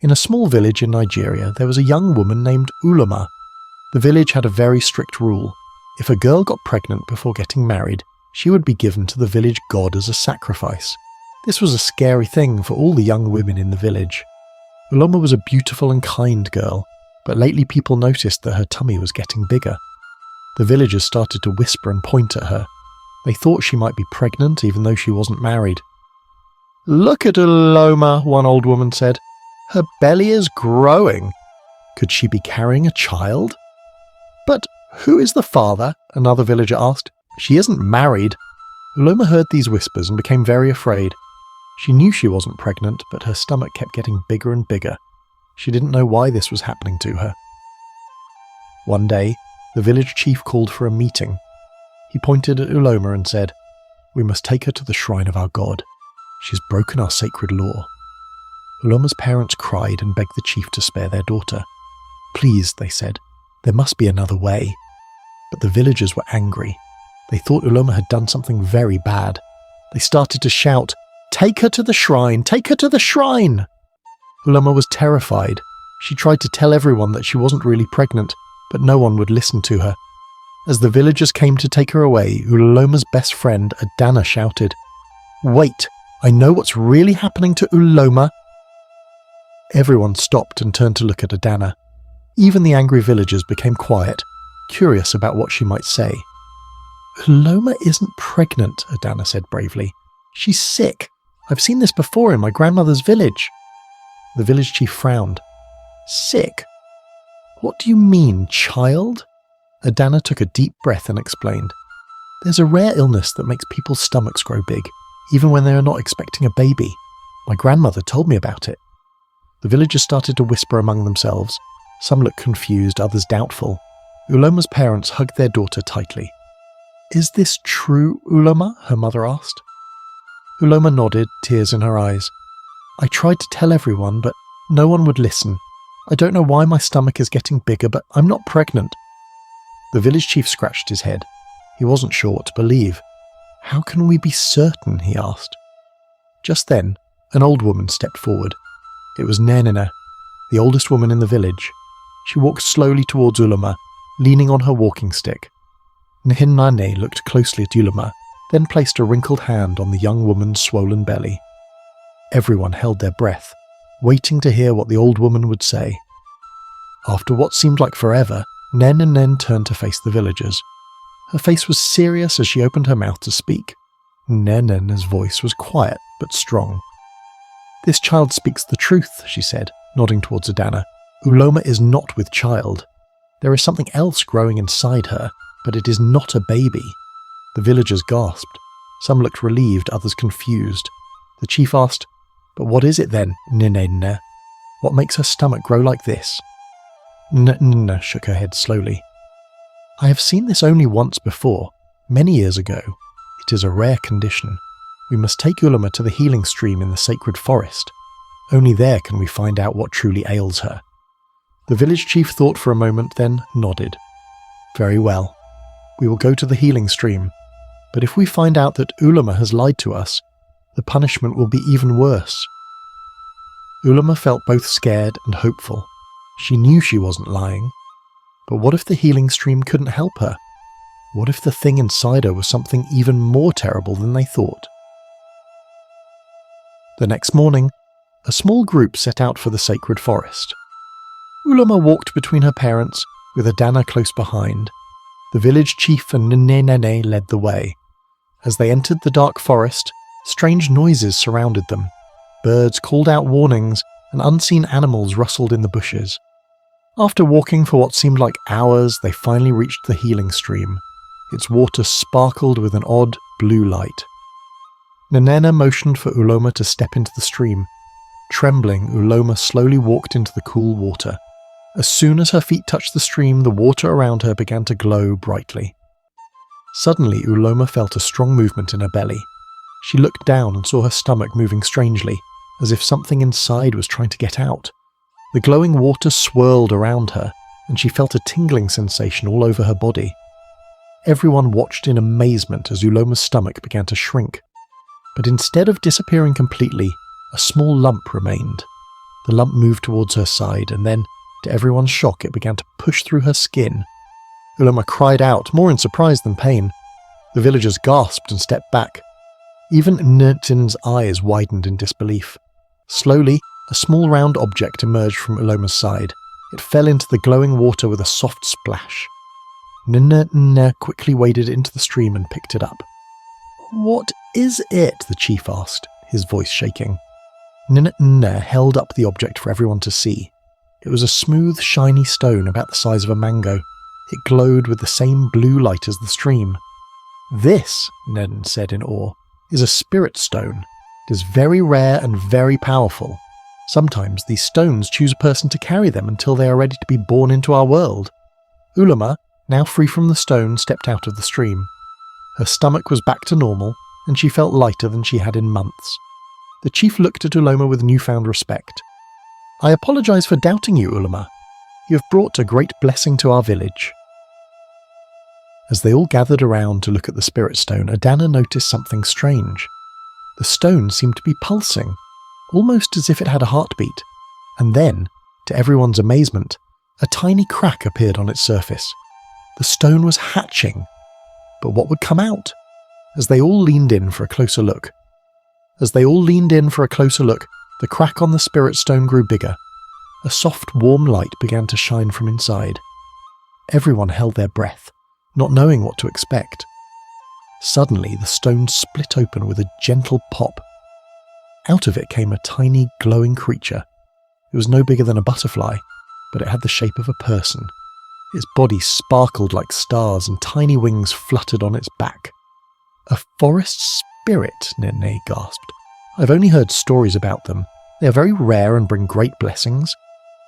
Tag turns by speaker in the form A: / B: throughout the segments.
A: In a small village in Nigeria, there was a young woman named Uloma. The village had a very strict rule. If a girl got pregnant before getting married, she would be given to the village god as a sacrifice. This was a scary thing for all the young women in the village. Uloma was a beautiful and kind girl, but lately people noticed that her tummy was getting bigger. The villagers started to whisper and point at her. They thought she might be pregnant even though she wasn't married. "Look at Uloma," one old woman said. "Her belly is growing. Could she be carrying a child?" "But who is the father?" another villager asked. "She isn't married." Uloma heard these whispers and became very afraid. She knew she wasn't pregnant, but her stomach kept getting bigger and bigger. She didn't know why this was happening to her. One day, the village chief called for a meeting. He pointed at Uloma and said, "We must take her to the shrine of our god. She's broken our sacred law." Uloma's parents cried and begged the chief to spare their daughter. "Please," they said, "there must be another way." But the villagers were angry. They thought Uloma had done something very bad. They started to shout, "Take her to the shrine! Take her to the shrine!" Uloma was terrified. She tried to tell everyone that she wasn't really pregnant, but no one would listen to her. As the villagers came to take her away, Uloma's best friend Adanna shouted, "Wait, I know what's really happening to Uloma." Everyone stopped and turned to look at Adanna. Even the angry villagers became quiet, curious about what she might say. "Uloma isn't pregnant," Adanna said bravely. "She's sick. I've seen this before in my grandmother's village." The village chief frowned. "Sick? What do you mean, child?" Adanna took a deep breath and explained. "There's a rare illness that makes people's stomachs grow big, even when they are not expecting a baby. My grandmother told me about it." The villagers started to whisper among themselves. Some looked confused, others doubtful. Uloma's parents hugged their daughter tightly. "Is this true, Uloma?" her mother asked. Uloma nodded, tears in her eyes. "I tried to tell everyone, but no one would listen. I don't know why my stomach is getting bigger, but I'm not pregnant." The village chief scratched his head. He wasn't sure what to believe. "How can we be certain?" he asked. Just then, an old woman stepped forward. It was Nne Nne, the oldest woman in the village. She walked slowly towards Uloma, leaning on her walking stick. Nne Nne looked closely at Uloma, then placed a wrinkled hand on the young woman's swollen belly. Everyone held their breath, waiting to hear what the old woman would say. After what seemed like forever, Nne Nne turned to face the villagers. Her face was serious as she opened her mouth to speak. Nne Nne's voice was quiet but strong. "This child speaks the truth," she said, nodding towards Adanna. "Uloma is not with child. There is something else growing inside her, but it is not a baby." The villagers gasped. Some looked relieved, others confused. The chief asked, "But what is it then, Nne Nne? What makes her stomach grow like this?" Nne Nne shook her head slowly. "I have seen this only once before, many years ago. It is a rare condition. We must take Uloma to the healing stream in the sacred forest. Only there can we find out what truly ails her." The village chief thought for a moment, then nodded. "Very well. We will go to the healing stream. But if we find out that Uloma has lied to us, the punishment will be even worse." Uloma felt both scared and hopeful. She knew she wasn't lying. But what if the healing stream couldn't help her? What if the thing inside her was something even more terrible than they thought? The next morning, a small group set out for the sacred forest. Uloma walked between her parents, with Adanna close behind. The village chief and Nne Nne led the way. As they entered the dark forest, strange noises surrounded them. Birds called out warnings, and unseen animals rustled in the bushes. After walking for what seemed like hours, they finally reached the healing stream. Its water sparkled with an odd, blue light. Nne Nne motioned for Uloma to step into the stream. Trembling, Uloma slowly walked into the cool water. As soon as her feet touched the stream, the water around her began to glow brightly. Suddenly, Uloma felt a strong movement in her belly. She looked down and saw her stomach moving strangely, as if something inside was trying to get out. The glowing water swirled around her, and she felt a tingling sensation all over her body. Everyone watched in amazement as Uloma's stomach began to shrink. But instead of disappearing completely, a small lump remained. The lump moved towards her side, and then, to everyone's shock, it began to push through her skin. Uloma cried out, more in surprise than pain. The villagers gasped and stepped back. Even Nne Nne's eyes widened in disbelief. Slowly, a small round object emerged from Uloma's side. It fell into the glowing water with a soft splash. Nne Nne quickly waded into the stream and picked it up. "What is it?" the chief asked, his voice shaking. Nne Nne held up the object for everyone to see. It was a smooth, shiny stone about the size of a mango. It glowed with the same blue light as the stream. "This," Nne said in awe, "is a spirit stone. It is very rare and very powerful. Sometimes these stones choose a person to carry them until they are ready to be born into our world." Uloma, now free from the stone, stepped out of the stream. Her stomach was back to normal, and she felt lighter than she had in months. The chief looked at Uloma with newfound respect. "I apologize for doubting you, Uloma. You have brought a great blessing to our village." As they all gathered around to look at the spirit stone, Adanna noticed something strange. The stone seemed to be pulsing, almost as if it had a heartbeat, and then, to everyone's amazement, a tiny crack appeared on its surface. The stone was hatching. But what would come out? As they all leaned in for a closer look, the crack on the spirit stone grew bigger. A soft, warm light began to shine from inside. Everyone held their breath, not knowing what to expect. Suddenly, the stone split open with a gentle pop. Out of it came a tiny, glowing creature. It was no bigger than a butterfly, but it had the shape of a person. Its body sparkled like stars, and tiny wings fluttered on its back. "A forest spirit," Nne gasped. "I've only heard stories about them. They are very rare and bring great blessings."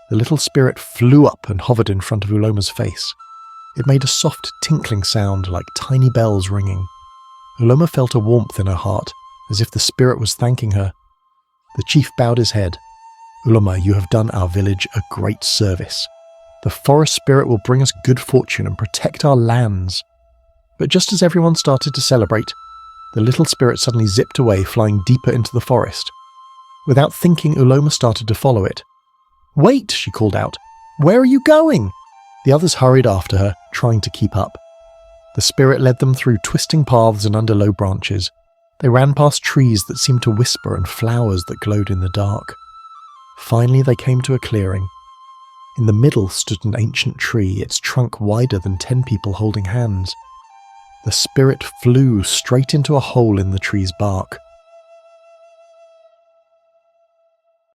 A: The little spirit flew up and hovered in front of Uloma's face. It made a soft tinkling sound like tiny bells ringing. Uloma felt a warmth in her heart, as if the spirit was thanking her. The chief bowed his head. "Uloma, you have done our village a great service. The forest spirit will bring us good fortune and protect our lands." But just as everyone started to celebrate, the little spirit suddenly zipped away, flying deeper into the forest. Without thinking, Uloma started to follow it. "Wait!" she called out. "Where are you going?" The others hurried after her, trying to keep up. The spirit led them through twisting paths and under low branches. They ran past trees that seemed to whisper and flowers that glowed in the dark. Finally, they came to a clearing. In the middle stood an ancient tree, its trunk wider than 10 people holding hands. The spirit flew straight into a hole in the tree's bark.